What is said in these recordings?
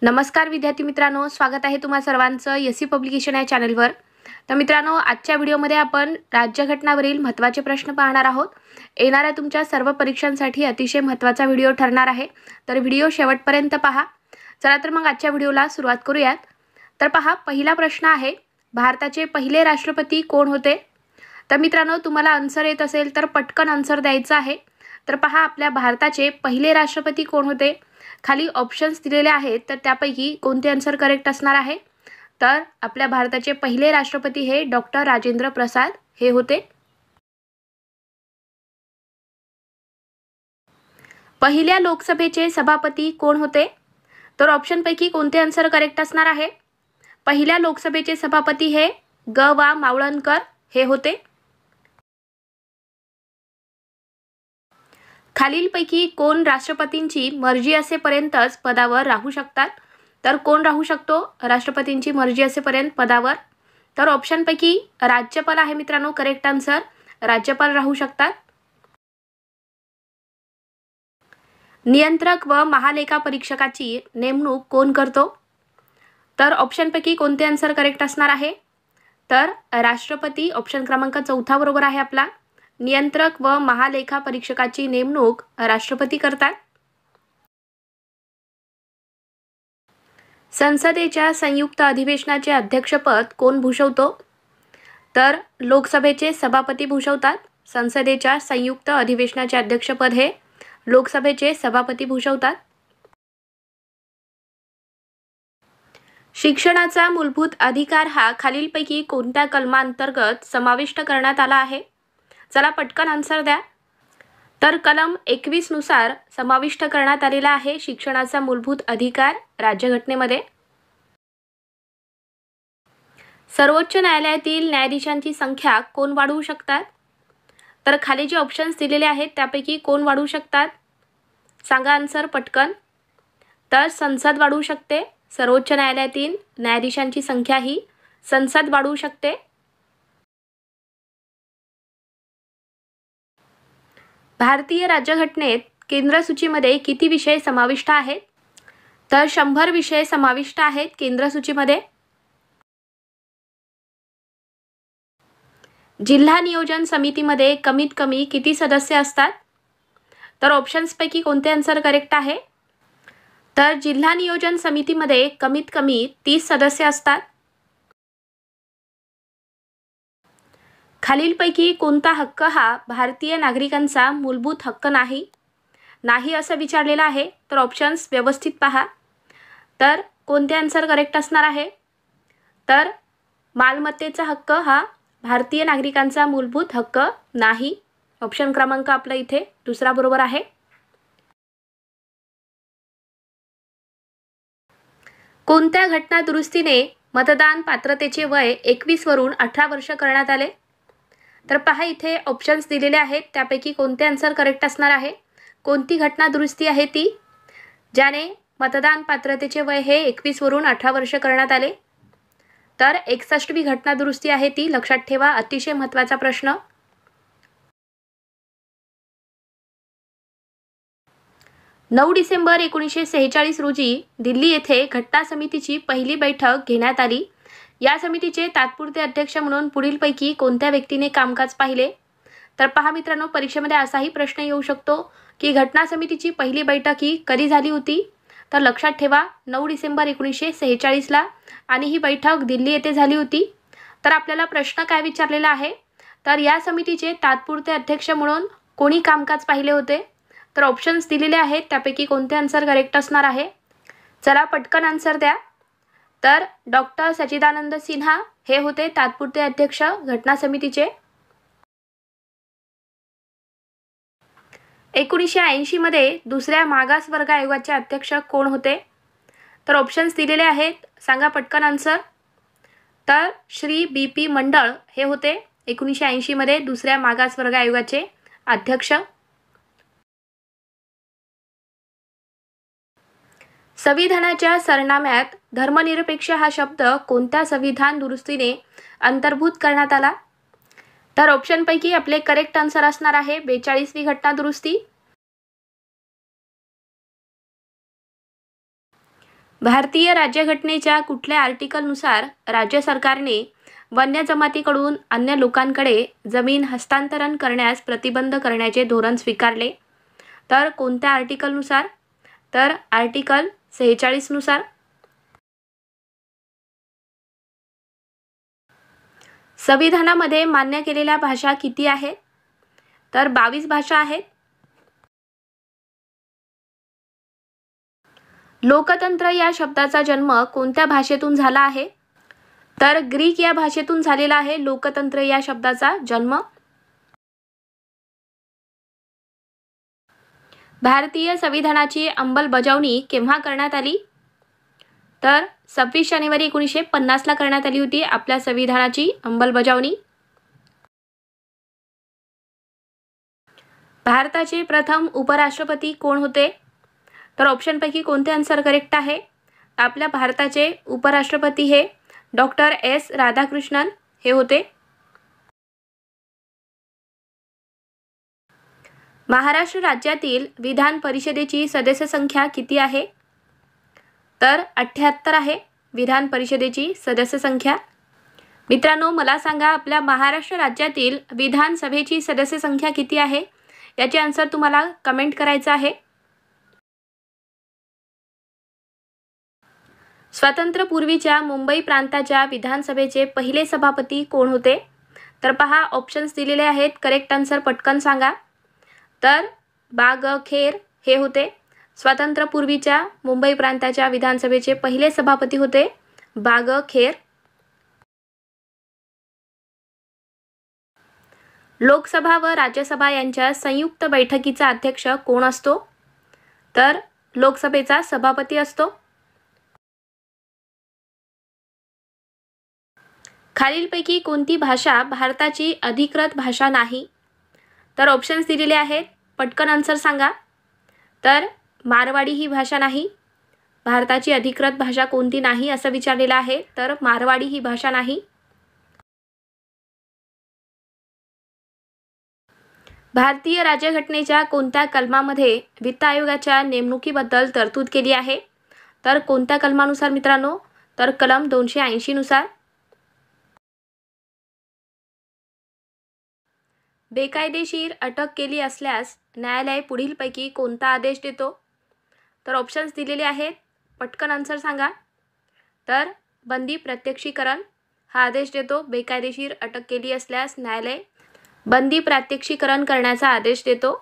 नमस्कार विद्यार्थी मित्रांनो, स्वागत आहे तुम्हा सर्वांचं एससी पब्लिकेशन या चॅनलवर। तर मित्रांनो, आजच्या व्हिडिओमध्ये आपण राज्यघटनावरील महत्त्वाचे प्रश्न पाहणार आहोत। येणाऱ्या तुमच्या सर्व परीक्षांसाठी अतिशय महत्त्वाचा व्हिडिओ ठरणार आहे, तर व्हिडिओ शेवटपर्यंत पहा। चला तर मग आजच्या व्हिडिओला सुरुवात करूयात। तर पहा, पहिला प्रश्न आहे, भारताचे पहिले राष्ट्रपती कोण होते? तर मित्रांनो, तुम्हाला आन्सर येत असेल तर पटकन आन्सर द्यायचा आहे। तर पहा, आपल्या भारताचे पहिले राष्ट्रपती कोण होते? खाली ऑप्शन्स दिलेले आहेत, तर त्यापैकी कोणते आन्सर करेक्ट असणार आहे? तर आपल्या भारताचे पहिले राष्ट्रपती हे डॉक्टर राजेंद्र प्रसाद हे होते। पहिल्या लोकसभेचे सभापती कोण होते? तर ऑप्शन पैकी कोणते आन्सर करेक्ट असणार आहे? पहिल्या लोकसभेचे सभापती हे ग.वा. मावळणकर हे होते। खालीलपैकी कोण राष्ट्रपतींची मर्जी असेपर्यंतच पदावर राहू शकतात? तर कोण राहू शकतो राष्ट्रपतींची मर्जी असेपर्यंत पदावर? तर ऑप्शन पैकी राज्यपाल आहे मित्रांनो करेक्ट आन्सर, राज्यपाल राहू शकतात। नियंत्रक व महालेखा परीक्षकाची नेमणूक कोण करतो? तर ऑप्शन पैकी कोणते आन्सर करेक्ट असणार आहे? तर राष्ट्रपती ऑप्शन क्रमांक 4 बरोबर आहे आपला। नियंत्रक व महालेखा परीक्षकाची नेमणूक राष्ट्रपती करतात। संसदेच्या संयुक्त अधिवेशनाचे अध्यक्षपद कोण भूषवतो? तर लोकसभेचे सभापती भूषवतात। संसदेच्या संयुक्त अधिवेशनाचे अध्यक्षपद हे लोकसभेचे सभापती भूषवतात। शिक्षणाचा मूलभूत अधिकार हा खालीलपैकी कोणत्या कलमांतर्गत समाविष्ट करण्यात आला आहे? चला पटकन आन्सर द्या। तर कलम 21 नुसार समाविष्ट करण्यात आलेला आहे शिक्षणाचा मूलभूत अधिकार राज्यघटनेमध्ये। सर्वोच्च न्यायालयातील न्यायाधीशांची संख्या कोण वाढवू शकतात? तर खाली जे ऑप्शन्स दिलेले आहेत त्यापैकी कोण वाढवू शकतात? सांगा आन्सर पटकन। तर संसद वाढवू शकते। सर्वोच्च न्यायालयातील न्यायाधीशांची संख्या ही संसद वाढवू शकते। भारतीय राज्यघटनेत केंद्र सूचीमध्ये किती विषय समाविष्ट आहेत? तर 100 विषय समाविष्ट आहेत केंद्र सूचीमध्ये। जिल्हा नियोजन समितीमध्ये कमीत कमी किती सदस्य असतात? तर ऑप्शन्सपैकी कोणते आन्सर करेक्ट आहे? तर जिल्हा नियोजन समितीमध्ये कमीत कमी 30 सदस्य असतात। खालीलपैकी कोणता हक्क हा भारतीय नागरिकांचा मूलभूत हक्क नाही? नाही असं विचारलेलं आहे, तर ऑप्शन्स व्यवस्थित पहा। तर कोणते आन्सर करेक्ट असणार आहे? तर मालमत्तेचा हक्क हा भारतीय नागरिकांचा मूलभूत हक्क नाही। ऑप्शन क्रमांक आपला इथे दुसरा बरोबर आहे। कोणत्या घटना दुरुस्तीने मतदान पात्रतेचे वय 21 वरून 18 वर्ष करण्यात आले? तर पहा, इथे ऑप्शन्स दिलेले आहेत त्यापैकी कोणते आन्सर करेक्ट असणार आहे? कोणती घटना दुरुस्ती आहे ती ज्याने मतदान पात्रतेचे वय हे 21 वरून 18 वर्ष करण्यात आले? तर 61वी घटना दुरुस्ती आहे ती, लक्षात ठेवा, अतिशय महत्त्वाचा प्रश्न। 9 डिसेंबर 1946 रोजी दिल्ली येथे घटना समितीची पहिली बैठक घेण्यात आली। या समितीचे तात्पुरते अध्यक्ष म्हणून पुढीलपैकी कोणत्या व्यक्तीने कामकाज पाहिले? तर पहा मित्रांनो, परीक्षेमध्ये असाही प्रश्न येऊ शकतो की घटना समितीची पहिली बैठक ही कधी झाली होती? तर लक्षात ठेवा 9 डिसेंबर 1946ला, आणि ही बैठक दिल्ली येथे झाली होती। तर आपल्याला प्रश्न काय विचारलेला आहे? तर या समितीचे तात्पुरते अध्यक्ष म्हणून कोणी कामकाज पाहिले होते? तर ऑप्शन्स दिलेले आहेत त्यापैकी कोणते आन्सर करेक्ट असणार आहे? चला पटकन आन्सर द्या। तर डॉक्टर सच्चिदानंद सिन्हा हे होते तात्पुरते अध्यक्ष घटना समितीचे। 1980 मध्ये दुसऱ्या मागासवर्ग आयोगाचे अध्यक्ष कोण होते? तर ऑप्शन्स दिलेले आहेत, सांगा पटकन आन्सर। तर श्री बी.पी. मंडळ हे होते 1980 मध्ये दुसऱ्या मागासवर्ग आयोगाचे अध्यक्ष। संविधानाच्या सरनाम्यात धर्मनिरपेक्ष हा शब्द कोणत्या संविधान दुरुस्तीने अंतर्भूत करण्यात आला? तर ऑप्शनपैकी आपले करेक्ट आन्सर असणार आहे 42वी घटना दुरुस्ती। भारतीय राज्यघटनेच्या कुठल्या आर्टिकलनुसार राज्य सरकारने वन्य जमातीकडून अन्य लोकांकडे जमीन हस्तांतरण करण्यास प्रतिबंध करण्याचे धोरण स्वीकारले? तर कोणत्या आर्टिकलनुसार? तर आर्टिकल 46 नुसार. संविधानामध्ये मान्य केलेल्या भाषा किती आहेत? तर 22 भाषा आहेत. लोकतंत्र या शब्दाचा जन्म कोणत्या भाषेतून झाला आहे? तर ग्रीक या भाषेतून झालेला आहे लोकतंत्र या शब्दाचा जन्म. भारतीय संविधानाची अंमलबजावणी केव्हा करण्यात आली? तर 26 जानेवारी 1950 ला करण्यात आली होती आपल्या संविधानाची अंमलबजावणी. भारताचे प्रथम उपराष्ट्रपती कोण होते? तर ऑप्शनपैकी कोणते आन्सर करेक्ट आहे? आपल्या भारताचे उपराष्ट्रपती हे डॉक्टर एस राधाकृष्णन हे होते. महाराष्ट्र राज्यातील विधान परिषदेची सदस्य संख्या किती आहे? तर 78 आहे विधान परिषदेची सदस्य संख्या. मित्रांनो, मला सांगा, आपल्या महाराष्ट्र राज्यातील विधानसभेची सदस्य संख्या किती आहे? याचे आन्सर तुम्हाला कमेंट करायचं आहे. स्वातंत्र्यपूर्वीच्या मुंबई प्रांताच्या विधानसभेचे पहिले सभापती कोण होते? तर पहा, ऑप्शन्स दिलेले आहेत. करेक्ट आन्सर पटकन सांगा. तर बाग खेर हे होते. स्वातंत्र्यपूर्वीच्या मुंबई प्रांताच्या विधानसभेचे पहिले सभापती होते बाग खेर. लोकसभा व राज्यसभा यांच्या संयुक्त बैठकीचा अध्यक्ष कोण असतो? तर लोकसभेचा सभापती असतो. खालीलपैकी कोणती भाषा भारताची अधिकृत भाषा नाही? तर ऑप्शन्स दिलेले आहेत. पटकन आन्सर सांगा. तर मारवाडी ही भाषा नाही. भारताची अधिकृत भाषा कोणती नाही असं विचारलेलं आहे. तर मारवाडी ही भाषा नाही. भारतीय राज्यघटनेच्या कोणत्या कलमामध्ये वित्त आयोगाच्या नेमणुकीबद्दल तरतूद केली आहे? तर कोणत्या कलमानुसार मित्रांनो? तर कलम 280 नुसार. बेकायदेशीर अटक केली असल्यास न्यायालय पुढीलपैकी कोणता आदेश देतो? तर ऑप्शन्स दिलेले आहेत. पटकन आन्सर सांगा. तर बंदी प्रत्यक्षीकरण हा आदेश देतो. बेकायदेशीर अटक केली असल्यास न्यायालय बंदी प्रात्यक्षिकरण करण्याचा आदेश देतो.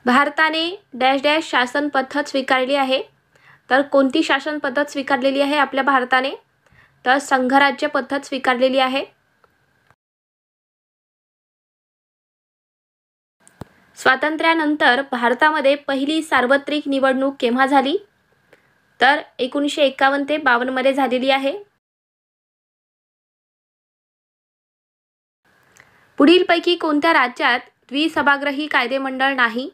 भारताने डॅश डॅश शासन पद्धत स्वीकारली आहे. तर कोणती शासन पद्धत स्वीकारलेली आहे आपल्या भारताने? तर संघराज्य पद्धत स्वीकारलेली आहे. स्वातंत्र्यानंतर भारतामध्ये पहिली सार्वत्रिक निवडणूक केव्हा झाली? तर 1951 ते 52 मध्ये झालेली आहे. पुढीलपैकी कोणत्या राज्यात द्विसभागृही कायदेमंडळ नाही?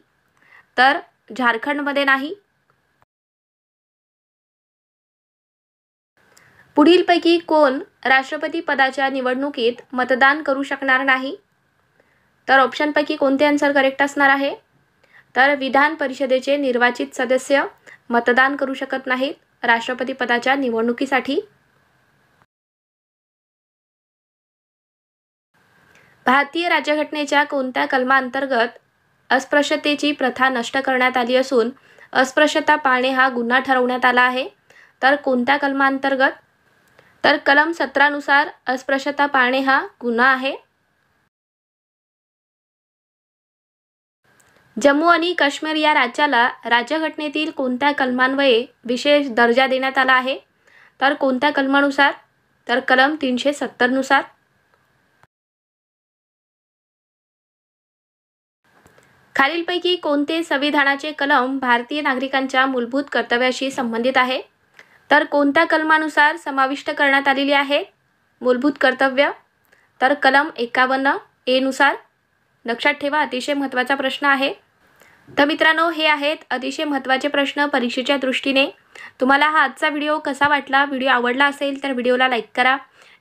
तर झारखंडमध्ये नाही. पुढीलपैकी कोण राष्ट्रपती पदाच्या निवडणुकीत मतदान करू शकणार नाही? तर ऑप्शनपैकी कोणते आन्सर करेक्ट असणार आहे? तर विधान परिषदेचे निर्वाचित सदस्य मतदान करू शकत नाहीत राष्ट्रपती पदाच्या निवडणुकीसाठी. भारतीय राज्यघटनेच्या कोणत्या कलमांतर्गत अस्पृश्यतेची प्रथा नष्ट करण्यात आली असून अस्पृश्यता पाळणे हा गुन्हा ठरवण्यात आला आहे? तर कोणत्या कलमांतर्गत? तर कलम 17 नुसार अस्पृश्यता पाळणे हा गुन्हा आहे. जम्मू आणि काश्मीर या राज्याला राज्यघटनेतील कोणत्या कलमान्वये विशेष दर्जा देण्यात आला आहे? तर कोणत्या कलमानुसार? तर कलम 370 नुसार. खालीलपैकी कोणते संविधानाचे कलम भारतीय नागरिकांच्या मूलभूत कर्तव्याशी संबंधित आहे? तर कोणत्या कलमानुसार समाविष्ट करण्यात आलेली आहे मूलभूत कर्तव्य? तर कलम 51A नुसार. लक्षात ठेवा, अतिशय महत्त्वाचा प्रश्न आहे. तर मित्रांनो, हे आहेत अतिशय महत्त्वाचे प्रश्न परीक्षेच्या दृष्टीने. तुम्हाला हा आजचा व्हिडिओ कसा वाटला? व्हिडिओ आवडला असेल तर व्हिडिओला लाईक करा,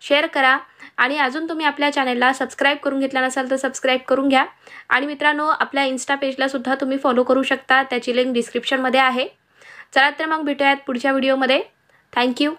शेअर करा आणि अजून तुम्ही आपल्या चॅनलला सबस्क्राईब करून घेतला नसाल तर सबस्क्राईब करून घ्या। आणि मित्रांनो, आपल्या इन्स्टा पेजला सुद्धा तुम्ही फॉलो करू शकता, त्याची लिंक डिस्क्रिप्शनमध्ये आहे। चला तर मग भेटूयात पुढच्या व्हिडिओमध्ये। Thank you.